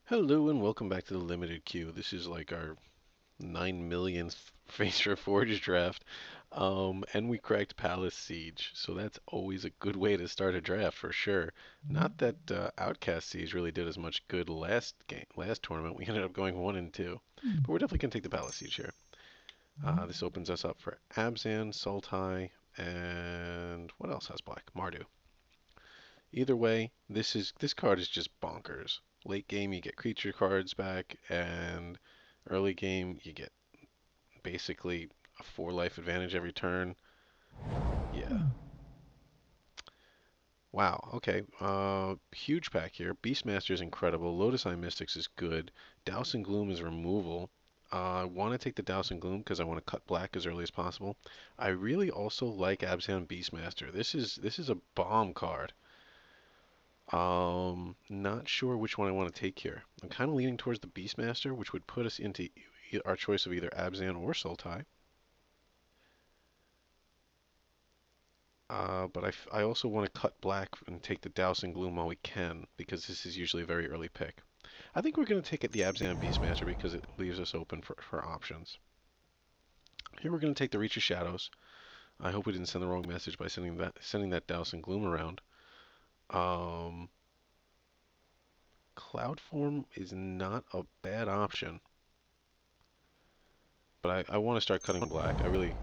Hello and welcome back to the limited queue. This is like our 9 millionth Face Reforged draft. And we cracked Palace Siege, so that's always a good way to start a draft for sure. Not that Outcast Siege really did as much good last tournament. We ended up going 1 and 2, but we're definitely gonna take the Palace Siege here. This opens us up for Abzan, Sultai, and what else has black? Mardu. Either way, this card is just bonkers. Late game, you get creature cards back, and early game, you get basically a 4 life advantage every turn. Yeah. Wow. Okay. Huge pack here. Beastmaster is incredible. Lotus Eye Mystics is good. Douse and Gloom is removal. I want to take the Douse and Gloom because I want to cut black as early as possible. I really also like Abzan Beastmaster. This is a bomb card. Not sure which one I want to take here. I'm kind of leaning towards the Beastmaster, which would put us into our choice of either Abzan or Sultai. But I also want to cut black and take the Douse and Gloom while we can, because this is usually a very early pick. I think we're going to take it the Abzan Beastmaster because it leaves us open for options. Here we're going to take the Reach of Shadows. I hope we didn't send the wrong message by sending that Douse and Gloom around. Um, Cloud Form is not a bad option. But I want to start cutting black. I really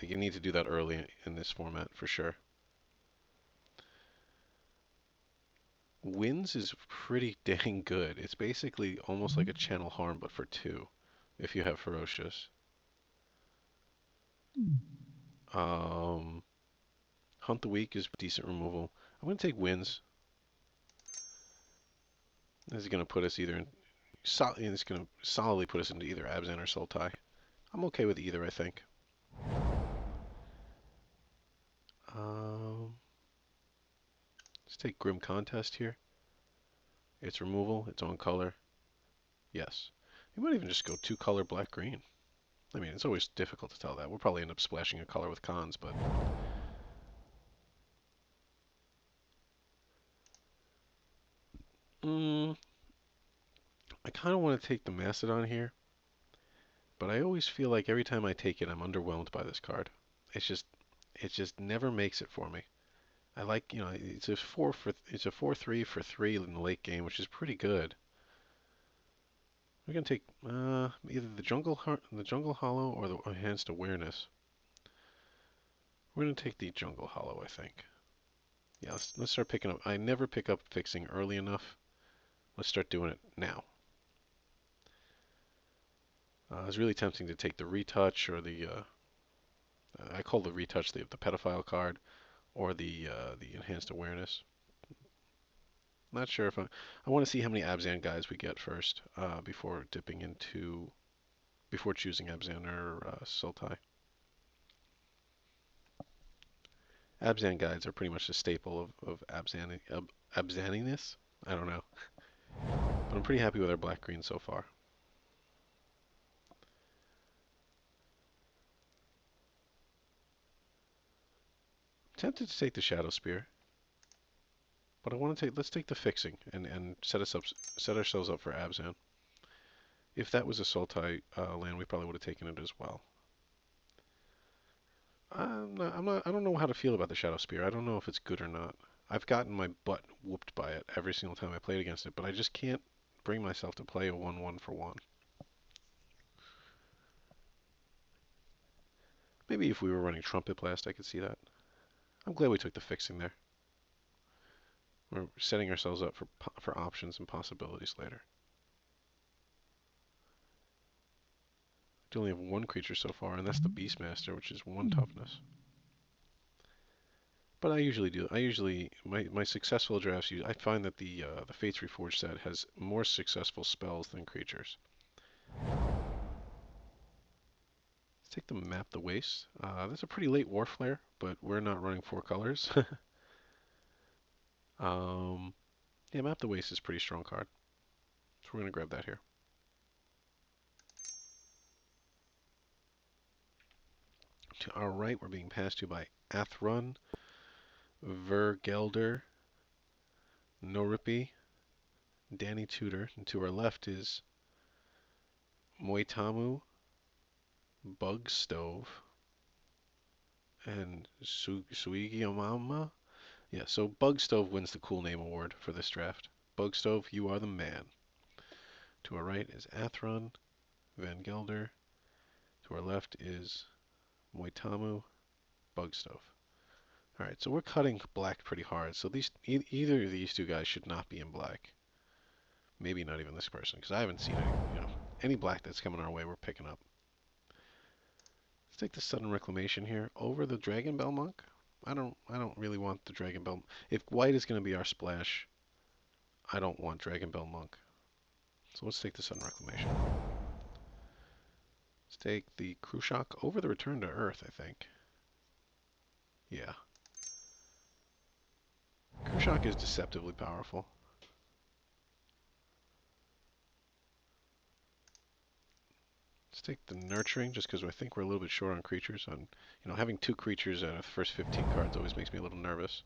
you need to do that early in this format for sure. Winds is pretty dang good. It's basically almost like a channel harm, but for 2, if you have ferocious. Um, Hunt the Weak is decent removal. I'm gonna take winds. This is gonna put us either in it's gonna solidly put us into either Abzan or Sultai. I'm okay with either, I think. Um, let's take Grim Contest here. It's removal. Its own color. Yes. We might even just go 2 color black green. I mean, it's always difficult to tell that. We'll probably end up splashing a color with cons, but mm, I kind of want to take the Mastodon here, but I always feel like every time I take it, I'm underwhelmed by this card. It's just, it just never makes it for me. I like, it's a 4/3 for 3 in the late game, which is pretty good. We're gonna take either the Jungle Hollow, or the Enhanced Awareness. We're gonna take the Jungle Hollow, I think. Yeah, let's start picking up. I never pick up fixing early enough. Let's start doing it now. It was really tempting to take the retouch or I call the retouch the pedophile card, or the enhanced awareness. Not sure if I want to see how many Abzan guys we get first before choosing Abzan or Sultai. Abzan guides are pretty much the staple of Abzaniness. I don't know, but I'm pretty happy with our black green so far. Tempted to take the Shadow Spear, but I want to take let's take the fixing and set ourselves up for Abzan. If that was a Sultai land, we probably would have taken it as well. I don't know how to feel about the Shadow Spear. I don't know if it's good or not. I've gotten my butt whooped by it every single time I played against it, but I just can't bring myself to play a 1/1 for 1. Maybe if we were running Trumpet Blast, I could see that. I'm glad we took the fixing there. We're setting ourselves up for options and possibilities later. We only have 1 creature so far, and that's the Beastmaster, which is 1 toughness. But I usually do. My successful drafts. I find that the Fates Reforged set has more successful spells than creatures. Let's take the Map the Waste. That's a pretty late War Flare, but we're not running 4 colors. um, yeah, Map the Waste is a pretty strong card, so we're gonna grab that here. To our right, we're being passed to by Athrun, Vergelder, Noripi, Danny Tudor. And to our left is Moitamu, Bug Stove, and Suigiyamama. Yeah, so Bug Stove wins the Cool Name Award for this draft. Bug Stove, you are the man. To our right is Athron, Van Gelder. To our left is Moitamu, Bug Stove. Alright, so we're cutting black pretty hard. So these either of these two guys should not be in black. Maybe not even this person, because I haven't seen any black that's coming our way we're picking up. Let's take the Sudden Reclamation here over the Dragon Bell Monk. I don't really want the Dragon Bell. If white is going to be our splash, I don't want Dragon Bell Monk. So let's take the Sudden Reclamation. Let's take the Krushok over the Return to Earth, I think. Yeah. Krushok is deceptively powerful. Let's take the Nurturing, just because I think we're a little bit short on creatures. Having two creatures out of the first 15 cards always makes me a little nervous.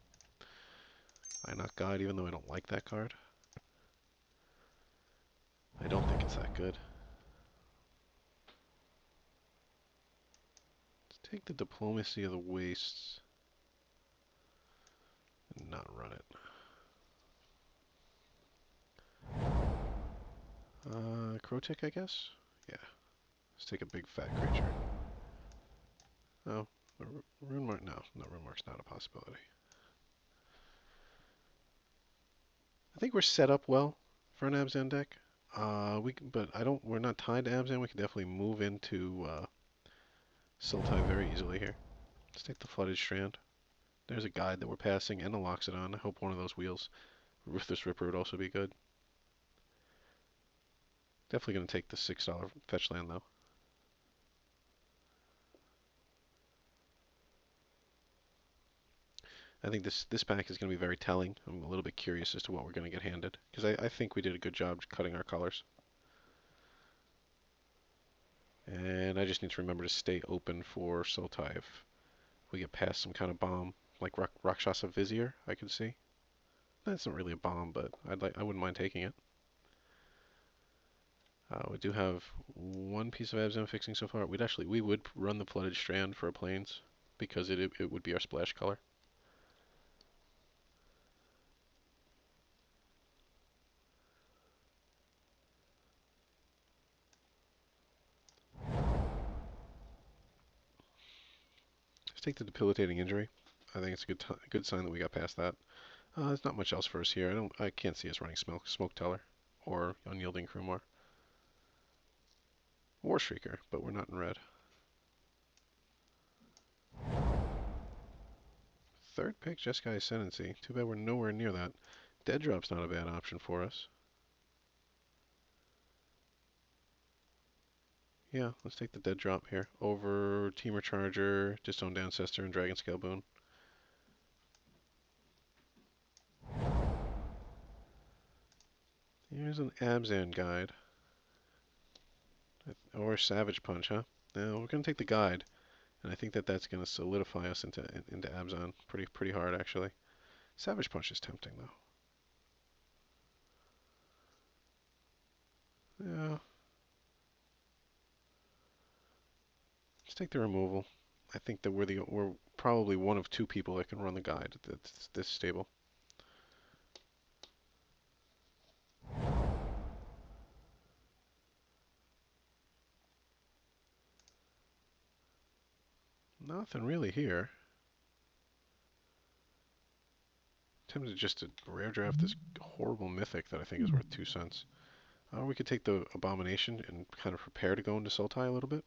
I Knock Guide, even though I don't like that card. I don't think it's that good. Let's take the Diplomacy of the Wastes and not run it. Crotic, I guess? Yeah. Let's take a big fat creature. Oh, Rune Mark? No, Rune Mark's not a possibility. I think we're set up well for an Abzan deck. We're not tied to Abzan. We can definitely move into Sultai very easily here. Let's take the Flooded Strand. There's a guide that we're passing and a Loxodon. I hope one of those wheels. Ruthless Ripper would also be good. Definitely going to take the $6 fetch land though. I think this pack is going to be very telling. I'm a little bit curious as to what we're going to get handed, because I think we did a good job cutting our colors. And I just need to remember to stay open for Sultai if we get past some kind of bomb, like Rakshasa Vizier, I can see. That's not really a bomb, but I wouldn't mind taking it. We do have one piece of Abzan fixing so far. We would run the Flooded Strand for a Plains, because it would be our splash color. Let's take the Debilitating Injury. I think it's a good sign that we got past that. There's not much else for us here. I can't see us running Smoke Teller or Unyielding Krumar. War Shrieker, but we're not in red. Third pick, Jeskai Ascendancy. Too bad we're nowhere near that. Dead Drop's not a bad option for us. Yeah, let's take the Dead Drop here. Over Temur Charger, Disowned Ancestor, and Dragon Scale Boon. Here's an Abzan guide. Or Savage Punch, huh? Now, we're going to take the guide. And I think that's going to solidify us into Abzan pretty hard, actually. Savage Punch is tempting, though. Yeah. Let's take the removal. I think that we're probably one of two people that can run the guide that's this stable. Nothing really here. Tempted just to rare draft this horrible mythic that I think is worth 2 cents. We could take the Abomination and kind of prepare to go into Sultai a little bit.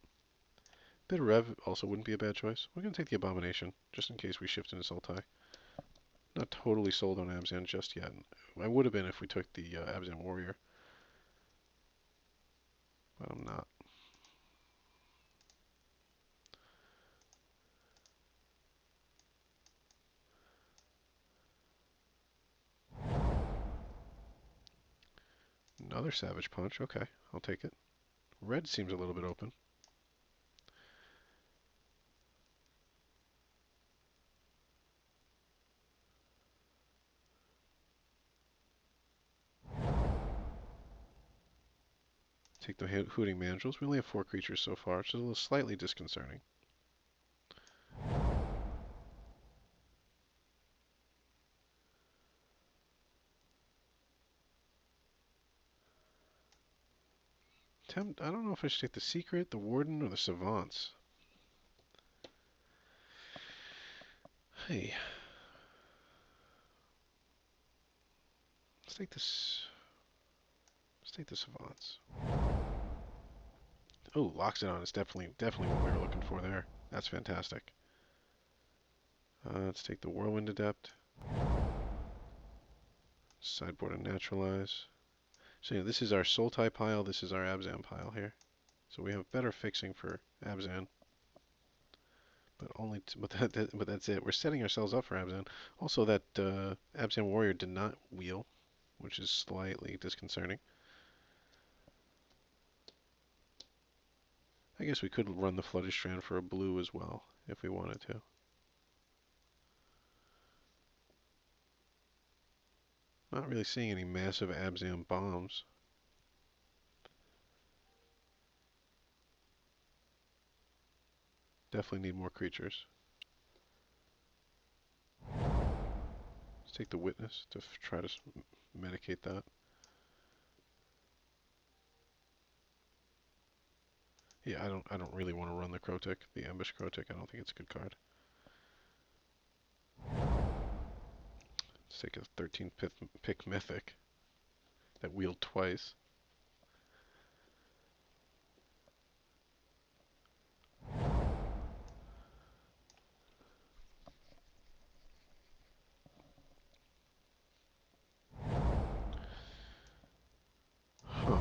Bit of Rev also wouldn't be a bad choice. We're going to take the Abomination, just in case we shift into Sultai. Not totally sold on Abzan just yet. I would have been if we took the Abzan Warrior. But I'm not. Another Savage Punch. Okay, I'll take it. Red seems a little bit open. Take the Hooting Mandrills. We only have 4 creatures so far, which is a little slightly disconcerting. I don't know if I should take the Secret, the Warden, or the Savants. Hey, let's take this. Let's take the Savants. Oh, locks it on. It's definitely what we were looking for there. That's fantastic. Let's take the Whirlwind Adept. Sideboard and Naturalize. So yeah, this is our Sultai pile. This is our Abzan pile here. So we have better fixing for Abzan, but but that's it. We're setting ourselves up for Abzan. Also, that Abzan Warrior did not wheel, which is slightly disconcerting. I guess we could run the Flooded Strand for a blue as well, if we wanted to. Not really seeing any massive Abzan bombs. Definitely need more creatures. Let's take the Witness to try to medicate that. Yeah, I don't really want to run the Crotic, the Ambush Crotic. I don't think it's a good card. Let's take a 13 pick Mythic that wheeled twice. Huh.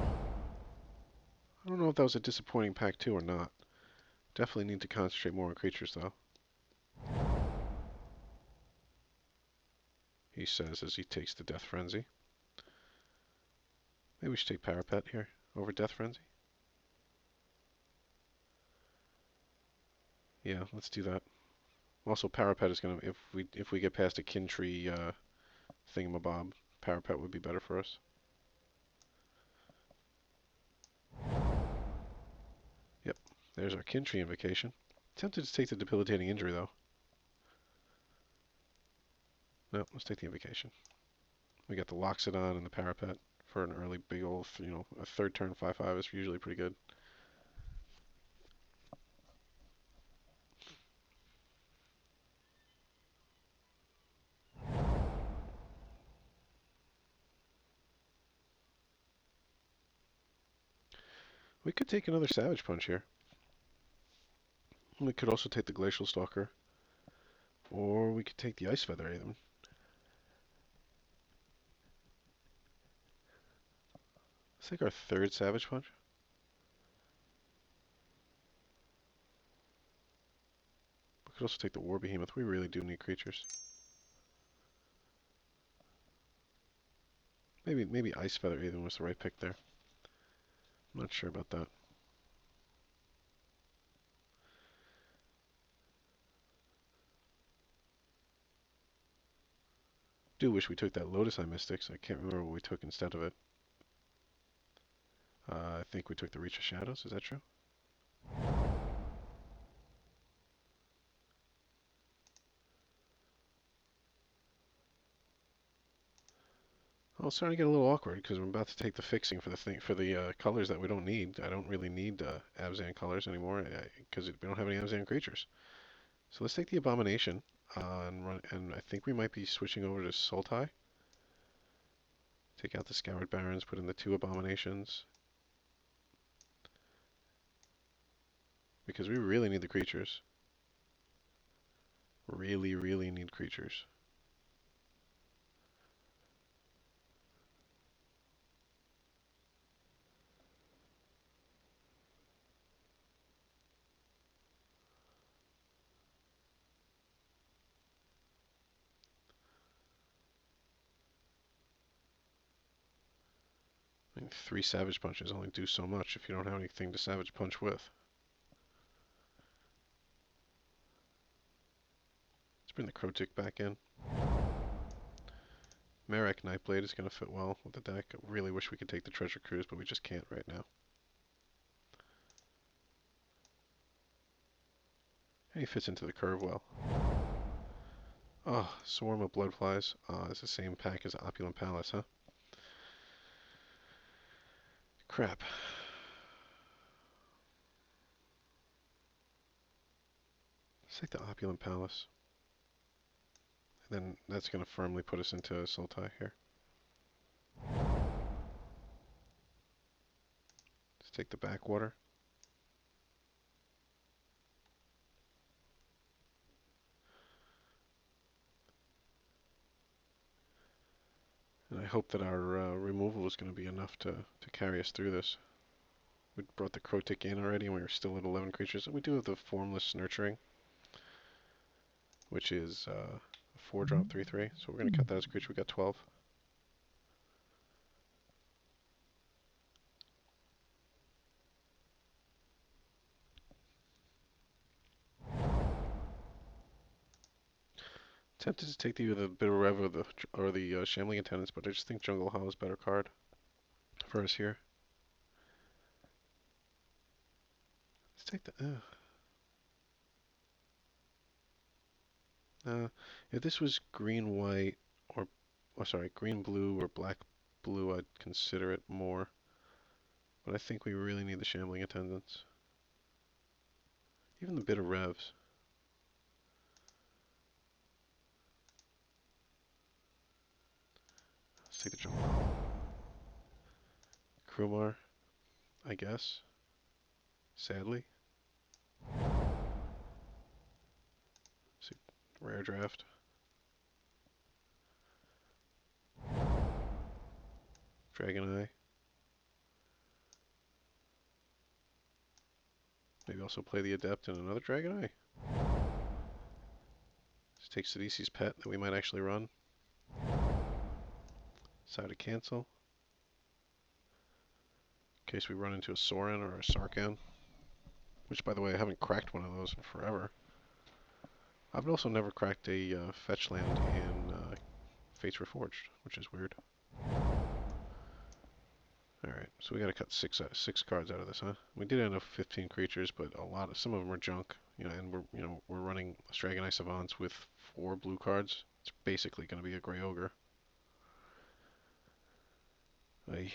I don't know if that was a disappointing pack 2 or not. Definitely need to concentrate more on creatures though. He says as he takes the Death Frenzy. Maybe we should take Parapet here over Death Frenzy. Yeah, let's do that. Also, Parapet is gonna if we get past a Kintree thingamabob, Parapet would be better for us. Yep, there's our Kintree Invocation. Tempted to take the Debilitating Injury though. No, let's take the Invocation. We got the Loxodon and the Parapet for an early big old, a third turn 5/5 is usually pretty good. We could take another Savage Punch here. We could also take the Glacial Stalker. Or we could take the Ice Feather even. Let's take our third Savage Punch. We could also take the War Behemoth. We really do need creatures. Maybe Ice Feather even was the right pick there. I'm not sure about that. Do wish we took that Lotus Eye Mystics. I can't remember what we took instead of it. I think we took the Reach of Shadows. Is that true? Well, it's starting to get a little awkward because I'm about to take the fixing for the colors that we don't need. I don't really need Abzan colors anymore because we don't have any Abzan creatures. So let's take the Abomination and run. And I think we might be switching over to Sultai. Take out the Scoured Barrens, put in the 2 Abominations. Because we really need the creatures. Really, really need creatures. I mean, 3 Savage Punches only do so much if you don't have anything to Savage Punch with. Let's bring the Crotic back in. Merrick Nightblade is going to fit well with the deck. I really wish we could take the Treasure Cruise, but we just can't right now. He fits into the curve well. Oh, Swarm of Bloodflies. It's the same pack as Opulent Palace, huh? Crap. Let's take the Opulent Palace. And then that's going to firmly put us into a Sultai here. Let's take the Backwater. And I hope that our removal is going to be enough to carry us through this. We brought the Crotic in already and we were still at 11 creatures. And we do have the Formless Nurturing, which is a 4-drop 3/3. So we're going to cut that as a creature. We got 12. Tempted to take either the Bitter Rev or the Shambling Attendants, but I just think Jungle Hollow is a better card for us here. Let's take the... if this was green-white or... Oh, sorry, green-blue or black-blue, I'd consider it more. But I think we really need the Shambling Attendants. Even the Bitter Revs. Let's take the Jungle Hollow. Krumar, I guess. Sadly. Rare draft. Dragon Eye. Maybe also play the Adept and another Dragon Eye. Let's take Sidisi's Pet that we might actually run. Decide to cancel. In case we run into a Sorin or a Sarkhan. Which, by the way, I haven't cracked one of those in forever. I've also never cracked a fetch land in Fates Reforged, which is weird. Alright, so we gotta cut six cards out of this, huh? We did end up 15 creatures, but some of them are junk. And we're running Dragonite Savants with 4 blue cards. It's basically gonna be a Grey Ogre. Aye.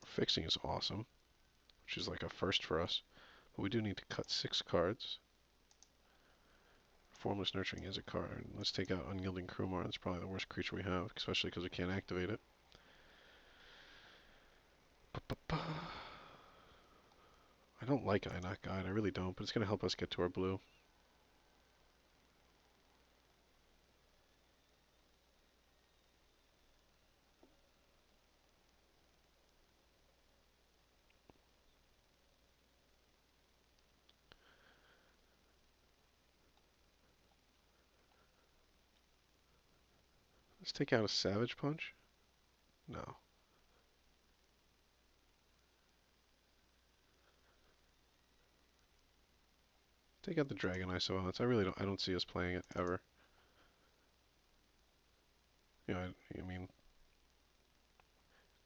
Fixing is awesome, which is like a first for us. But we do need to cut 6 cards. Formless Nurturing is a card. Let's take out Unyielding Krumar. It's probably the worst creature we have, especially because we can't activate it. I don't like Inoc Guide, I really don't, but it's going to help us get to our blue. Let's take out a Savage Punch. No. Take out the Dragonite Savants. I don't see us playing it ever. I mean,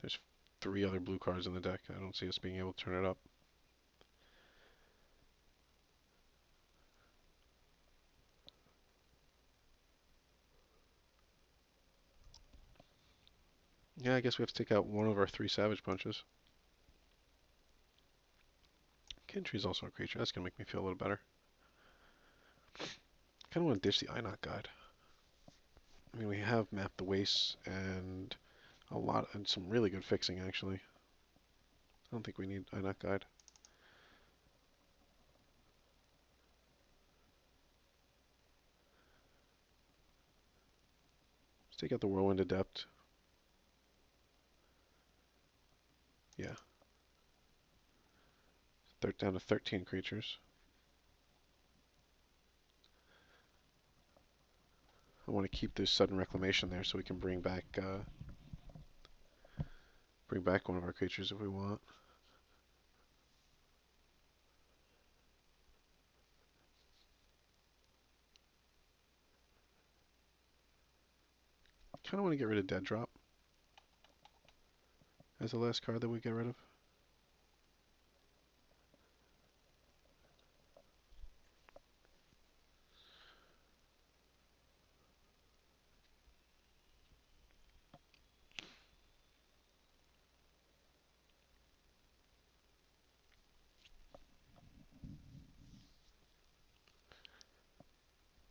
there's 3 other blue cards in the deck. I don't see us being able to turn it up. Yeah, I guess we have to take out one of our 3 Savage Punches. Kentry is also a creature. That's going to make me feel a little better. I kind of want to ditch the Inoc Guide. I mean, we have mapped the wastes and some really good fixing, actually. I don't think we need Inoc Guide. Let's take out the Whirlwind Adept. Yeah. Down to 13 creatures. I want to keep this Sudden Reclamation there so we can bring back one of our creatures if we want. kind of want to get rid of Dead Drop as the last card that we get rid of.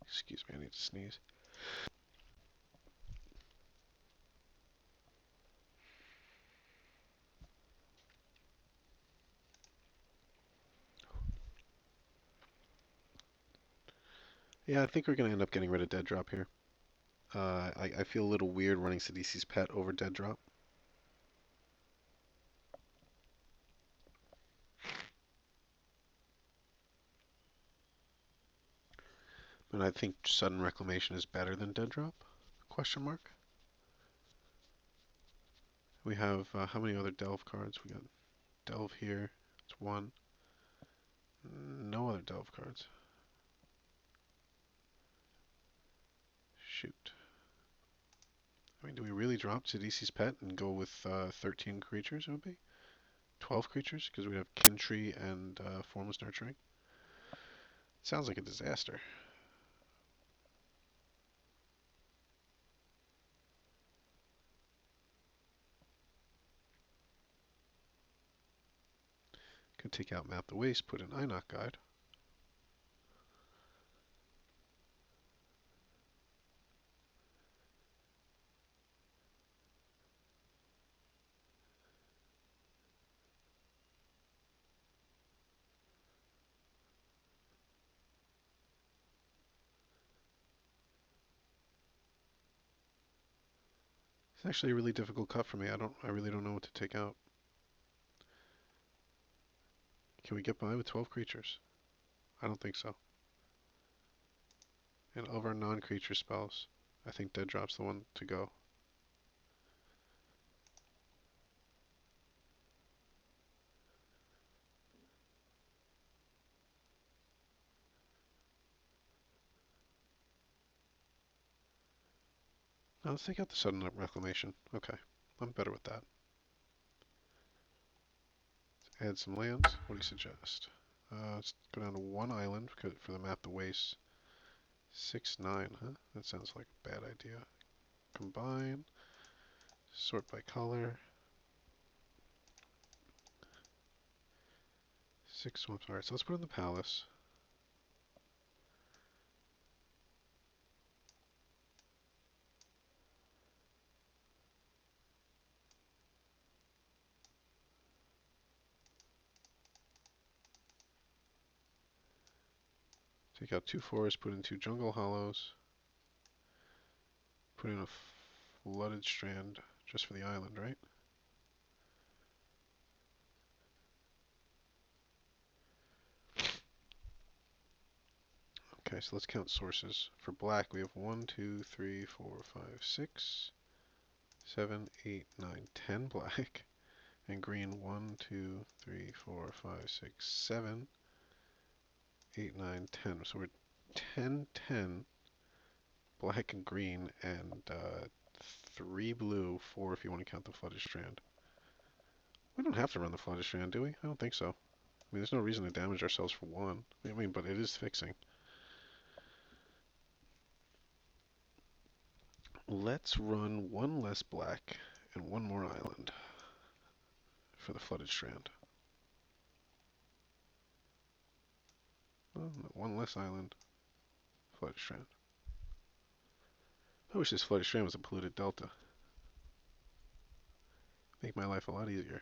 Excuse me, I need to sneeze. Yeah, I think we're going to end up getting rid of Dead Drop here. I feel a little weird running Sidisi's Pet over Dead Drop. But I think Sudden Reclamation is better than Dead Drop? Question mark. We have, how many other Delve cards? We got Delve here. It's one. No other Delve cards. Shoot. I mean, do we really drop Sidisi's Pet and go with 13 creatures, it would be? 12 creatures? Because we have Kintree and Formless Nurturing. Sounds like a disaster. Could take out Map the Waste, put in Inoc Guide. It's actually a really difficult cut for me. I really don't know what to take out. Can we get by with 12 creatures? I don't think so. And of our non-creature spells, I think Dead Drop's the one to go. Now let's take out the Sudden Reclamation. Okay, I'm better with that. Let's add some lands. What do you suggest? Let's go down to one island for the Map the Waste. 6/9, huh? That sounds like a bad idea. Combine. Sort by color. 6 swamps. Alright, so let's put in the palace. Take out 2 forests, put in 2 jungle hollows. Put in a flooded strand just for the island, right? Okay, so let's count sources. For black, we have 1, 2, 3, 4, 5, 6, 7, 8, 9, 10 black. And green, 1, 2, 3, 4, 5, 6, 7, 8, 9, 10. So we're 10, 10 black and green, and 3 blue, 4 if you want to count the flooded strand. We don't have to run the flooded strand, do we? I don't think so. I mean, there's no reason to damage ourselves for 1. I mean, but it is fixing. Let's run 1 less black and 1 more island for the flooded strand. Oh, 1 less island, flooded strand. I wish this flooded strand was a polluted delta. Make my life a lot easier.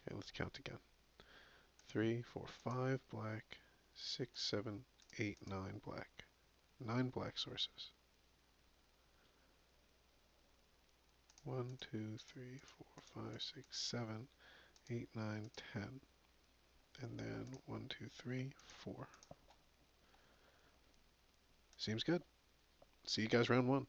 Okay, let's count again. 3, 4, 5 black, 6, 7, 8, 9 black. 9 black sources. 1, 2, 3, 4, 5, 6, 7, 8, 9, 10. And then 1, 2, 3, 4. Seems good. See you guys round 1.